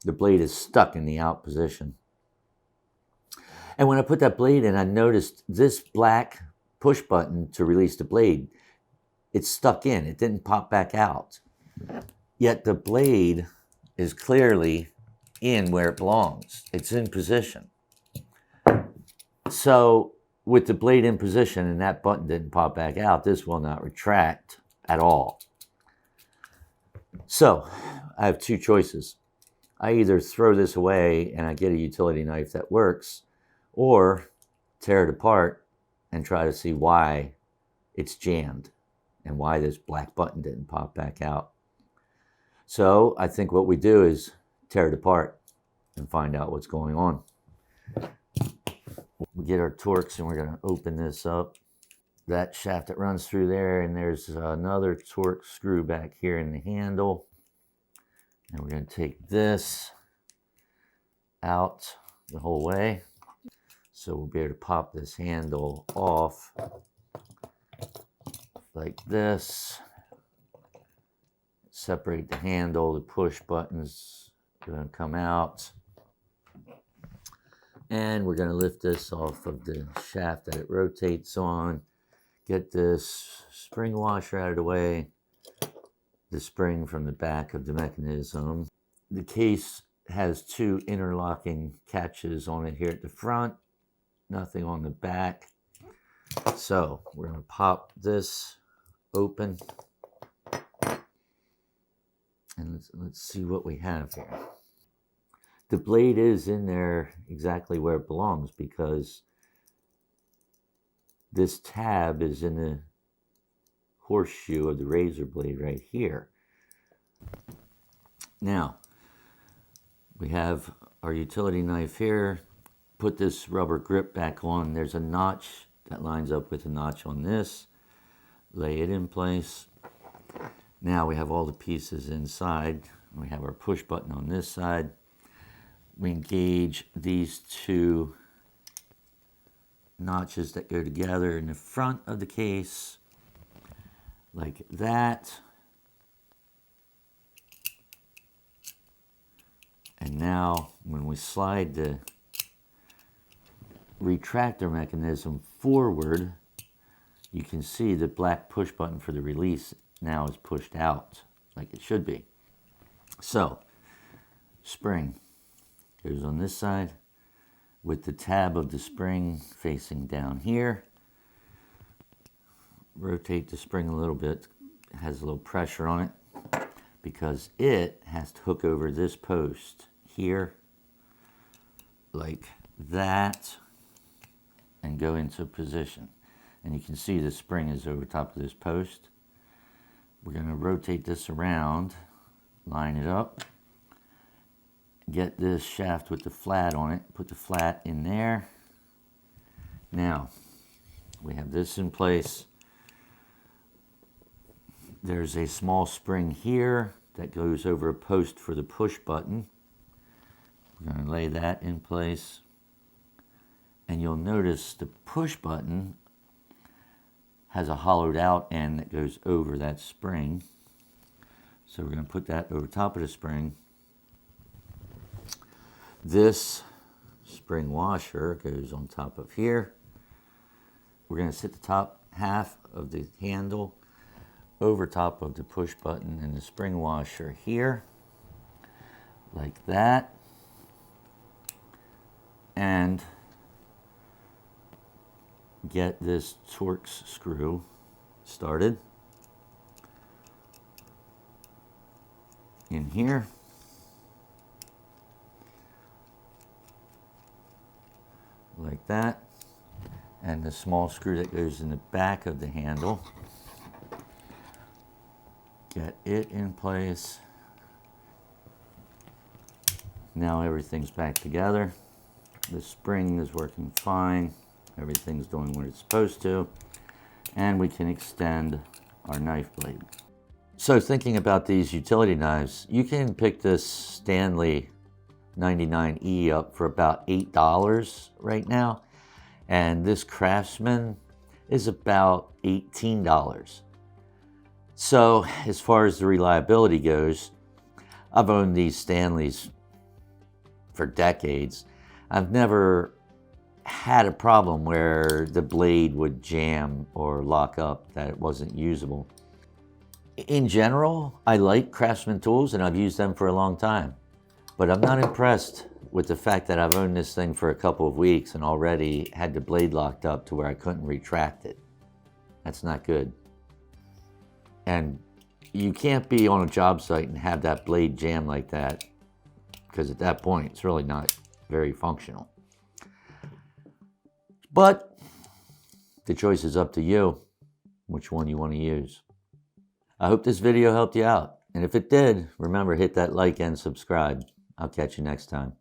the blade is stuck in the out position. And when I put that blade in, I noticed this black push button to release the blade, it's stuck in. It didn't pop back out. Yet the blade is clearly in where it belongs. It's in position. So with the blade in position and that button didn't pop back out, this will not retract at all. So I have two choices. I either throw this away and I get a utility knife that works, or tear it apart and try to see why it's jammed and why this black button didn't pop back out. So I think what we do is tear it apart and find out what's going on. We get our Torx and we're going to open this up. That shaft that runs through there, and there's another Torx screw back here in the handle. And we're going to take this out the whole way. So we'll be able to pop this handle off like this. Separate the handle, the push buttons are going to come out. And we're going to lift this off of the shaft that it rotates on. Get this spring washer out of the way. The spring from the back of the mechanism. The case has two interlocking catches on it here at the front. Nothing on the back. So we're going to pop this open. And let's see what we have here. The blade is in there exactly where it belongs because this tab is in the horseshoe of the razor blade right here. Now, we have our utility knife here. Put this rubber grip back on. There's a notch that lines up with a notch on this. Lay it in place. Now we have all the pieces inside. We have our push button on this side. We engage these two notches that go together in the front of the case, like that. And now when we slide the retractor mechanism forward, you can see the black push button for the release now is pushed out like it should be. So, spring goes on this side with the tab of the spring facing down here. Rotate the spring a little bit. It has a little pressure on it because it has to hook over this post here like that and go into position. And you can see the spring is over top of this post. We're going to rotate this around, line it up, get this shaft with the flat on it, put the flat in there. Now, we have this in place. There's a small spring here that goes over a post for the push button. We're going to lay that in place. And you'll notice the push button has a hollowed out end that goes over that spring. So we're going to put that over top of the spring. This spring washer goes on top of here. We're going to sit the top half of the handle over top of the push button and the spring washer here, like that. And get this Torx screw started in here. Like that. And the small screw that goes in the back of the handle. Get it in place. Now everything's back together. The spring is working fine. Everything's doing what it's supposed to. And we can extend our knife blade. So thinking about these utility knives, you can pick this Stanley 99E up for about $8 right now. And this Craftsman is about $18. So as far as the reliability goes, I've owned these Stanleys for decades, I've never had a problem where the blade would jam or lock up, that it wasn't usable. In general, I like Craftsman tools and I've used them for a long time, but I'm not impressed with the fact that I've owned this thing for a couple of weeks and already had the blade locked up to where I couldn't retract it. That's not good. And you can't be on a job site and have that blade jam like that, because at that point it's really not very functional. But the choice is up to you, which one you want to use. I hope this video helped you out. And if it did, remember, hit that like and subscribe. I'll catch you next time.